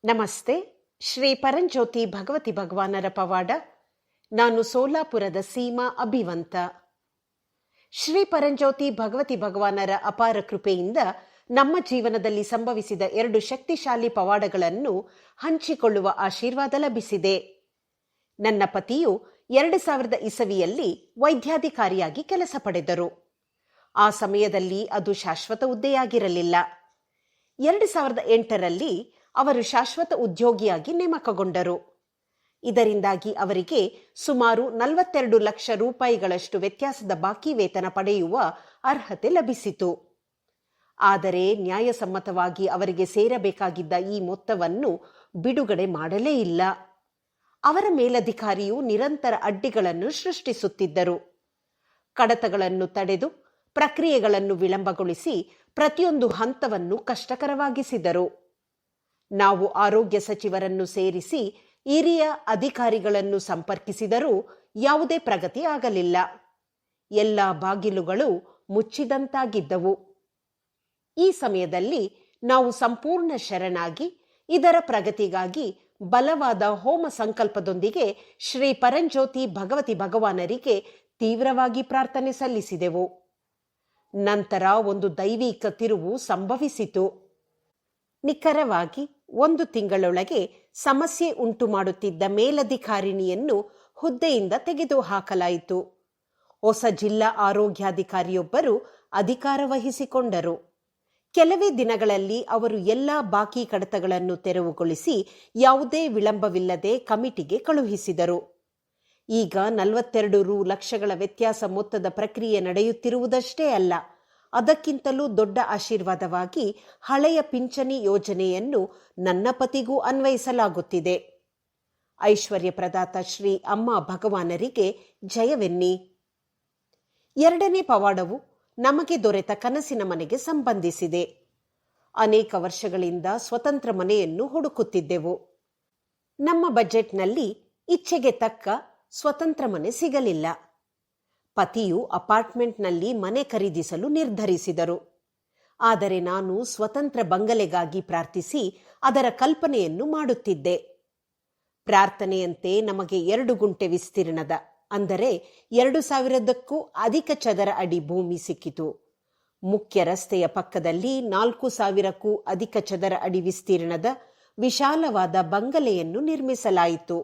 ನಮಸ್ತೆ. ಶ್ರೀ ಪರಂಜ್ಯೋತಿ ಭಗವತಿ ಭಗವಾನರ ಪವಾಡ. ನಾನು ಸೋಲಾಪುರದ ಸೀಮಾ ಅಭಿವಂತ. ಶ್ರೀ ಪರಂಜ್ಯೋತಿ ಭಗವತಿ ಭಗವಾನರ ಅಪಾರ ಕೃಪೆಯಿಂದ ನಮ್ಮ ಜೀವನದಲ್ಲಿ ಸಂಭವಿಸಿದ 2 ಶಕ್ತಿಶಾಲಿ ಪವಾಡಗಳನ್ನು ಹಂಚಿಕೊಳ್ಳುವ ಆಶೀರ್ವಾದ ಲಭಿಸಿದೆ. ನನ್ನ ಪತಿಯು 2000 ಇಸವಿಯಲ್ಲಿ ವೈದ್ಯಾಧಿಕಾರಿಯಾಗಿ ಕೆಲಸ ಪಡೆದರು. ಆ ಸಮಯದಲ್ಲಿ ಅದು ಶಾಶ್ವತ ಹುದ್ದೆಯಾಗಿರಲಿಲ್ಲ. 2008ರಲ್ಲಿ ಅವರು ಶಾಶ್ವತ ಉದ್ಯೋಗಿಯಾಗಿ ನೇಮಕಗೊಂಡರು. ಇದರಿಂದಾಗಿ ಅವರಿಗೆ ಸುಮಾರು 42 ಲಕ್ಷ ರೂಪಾಯಿಗಳಷ್ಟು ವ್ಯತ್ಯಾಸದ ಬಾಕಿ ವೇತನ ಪಡೆಯುವ ಅರ್ಹತೆ ಲಭಿಸಿತು. ಆದರೆ ನ್ಯಾಯಸಮ್ಮತವಾಗಿ ಅವರಿಗೆ ಸೇರಬೇಕಾಗಿದ್ದ ಈ ಮೊತ್ತವನ್ನು ಬಿಡುಗಡೆ ಮಾಡಲೇ ಇಲ್ಲ. ಅವರ ಮೇಲಧಿಕಾರಿಯು ನಿರಂತರ ಅಡ್ಡಿಗಳನ್ನು ಸೃಷ್ಟಿಸುತ್ತಿದ್ದರು. ಕಡತಗಳನ್ನು ತಡೆದು ಪ್ರಕ್ರಿಯೆಗಳನ್ನು ವಿಳಂಬಗೊಳಿಸಿ ಪ್ರತಿಯೊಂದು ಹಂತವನ್ನು ಕಷ್ಟಕರವಾಗಿಸಿದರು. ನಾವು ಆರೋಗ್ಯ ಸಚಿವರನ್ನು ಸೇರಿಸಿ ಹಿರಿಯ ಅಧಿಕಾರಿಗಳನ್ನು ಸಂಪರ್ಕಿಸಿದರೂ ಯಾವುದೇ ಪ್ರಗತಿ ಆಗಲಿಲ್ಲ. ಎಲ್ಲ ಬಾಗಿಲುಗಳು ಮುಚ್ಚಿದಂತಾಗಿದ್ದವು. ಈ ಸಮಯದಲ್ಲಿ ನಾವು ಸಂಪೂರ್ಣ ಶರಣಾಗಿ ಇದರ ಪ್ರಗತಿಗಾಗಿ ಬಲವಾದ ಹೋಮ ಸಂಕಲ್ಪದೊಂದಿಗೆ ಶ್ರೀ ಪರಂಜ್ಯೋತಿ ಭಗವತಿ ಭಗವಾನರಿಗೆ ತೀವ್ರವಾಗಿ ಪ್ರಾರ್ಥನೆ ಸಲ್ಲಿಸಿದೆವು. ನಂತರ ಒಂದು ದೈವಿಕ ತಿರುವು ಸಂಭವಿಸಿತು. ನಿಖರವಾಗಿ 1 ತಿಂಗಳೊಳಗೆ ಸಮಸ್ಯೆ ಉಂಟು ಮಾಡುತ್ತಿದ್ದ ಮೇಲಧಿಕಾರಿಣಿಯನ್ನು ಹುದ್ದೆಯಿಂದ ತೆಗೆದುಹಾಕಲಾಯಿತು. ಹೊಸ ಜಿಲ್ಲಾ ಆರೋಗ್ಯಾಧಿಕಾರಿಯೊಬ್ಬರು ಅಧಿಕಾರ ವಹಿಸಿಕೊಂಡರು. ಕೆಲವೇ ದಿನಗಳಲ್ಲಿ ಅವರು ಎಲ್ಲ ಬಾಕಿ ಕಡತಗಳನ್ನು ತೆರವುಗೊಳಿಸಿ ಯಾವುದೇ ವಿಳಂಬವಿಲ್ಲದೆ ಕಮಿಟಿಗೆ ಕಳುಹಿಸಿದರು. ಈಗ 42 ಲಕ್ಷಗಳ ವ್ಯತ್ಯಾಸ ಮೊತ್ತದ ಪ್ರಕ್ರಿಯೆ ನಡೆಯುತ್ತಿರುವುದಷ್ಟೇ ಅಲ್ಲ, ಅದಕ್ಕಿಂತಲೂ ದೊಡ್ಡ ಆಶೀರ್ವಾದವಾಗಿ ಹಳೆಯ ಪಿಂಚಣಿ ಯೋಜನೆಯನ್ನು ನನ್ನ ಪತಿಗೂ ಅನ್ವಯಿಸಲಾಗುತ್ತಿದೆ. ಐಶ್ವರ್ಯ ಪ್ರದಾತ ಶ್ರೀ ಅಮ್ಮ ಭಗವಾನರಿಗೆ ಜಯವೆನ್ನಿ. 2ನೇ ಪವಾಡವು ನಮಗೆ ದೊರೆತ ಕನಸಿನ ಮನೆಗೆ ಸಂಬಂಧಿಸಿದೆ. ಅನೇಕ ವರ್ಷಗಳಿಂದ ಸ್ವತಂತ್ರ ಮನೆಯನ್ನು ಹುಡುಕುತ್ತಿದ್ದೆವು. ನಮ್ಮ ಬಜೆಟ್ನಲ್ಲಿ ಇಚ್ಛೆಗೆ ತಕ್ಕ ಸ್ವತಂತ್ರ ಮನೆ ಸಿಗಲಿಲ್ಲ. ಪತಿಯು ಅಪಾರ್ಟ್ಮೆಂಟ್ನಲ್ಲಿ ಮನೆ ಖರೀದಿಸಲು ನಿರ್ಧರಿಸಿದರು. ಆದರೆ ನಾನು ಸ್ವತಂತ್ರ ಬಂಗಲೆಗಾಗಿ ಪ್ರಾರ್ಥಿಸಿ ಅದರ ಕಲ್ಪನೆಯನ್ನು ಮಾಡುತ್ತಿದ್ದೆ. ಪ್ರಾರ್ಥನೆಯಂತೆ ನಮಗೆ 2 ಗುಂಟೆ ವಿಸ್ತೀರ್ಣದ, ಅಂದರೆ 2000ಕ್ಕೂ ಅಧಿಕ ಚದರ ಅಡಿ ಭೂಮಿ ಸಿಕ್ಕಿತು. ಮುಖ್ಯ ರಸ್ತೆಯ ಪಕ್ಕದಲ್ಲಿ 4000ಕ್ಕೂ ಅಧಿಕ ಚದರ ಅಡಿ ವಿಸ್ತೀರ್ಣದ ವಿಶಾಲವಾದ ಬಂಗಲೆಯನ್ನು ನಿರ್ಮಿಸಲಾಯಿತು.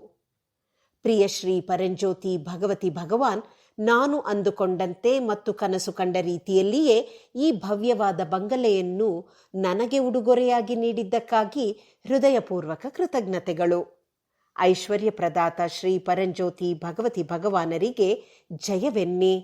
ಪ್ರಿಯ ಶ್ರೀ ಪರಂಜ್ಯೋತಿ ಭಗವತಿ ಭಗವಾನ್ ನಾನು ಅಂದುಕೊಂಡಂತೆ ಮತ್ತು ಕನಸು ಕಂಡ ರೀತಿಯಲ್ಲಿಯೇ ಈ ಭವ್ಯವಾದ ಬಂಗಲೆಯನ್ನು ನನಗೆ ಉಡುಗೊರೆಯಾಗಿ ನೀಡಿದ್ದಕ್ಕಾಗಿ ಹೃದಯಪೂರ್ವಕ ಕೃತಜ್ಞತೆಗಳು. ಐಶ್ವರ್ಯ ಪ್ರದಾತ ಶ್ರೀ ಪರಂಜ್ಯೋತಿ ಭಗವತಿ ಭಗವಾನರಿಗೆ ಜಯವೆನ್ನಿ.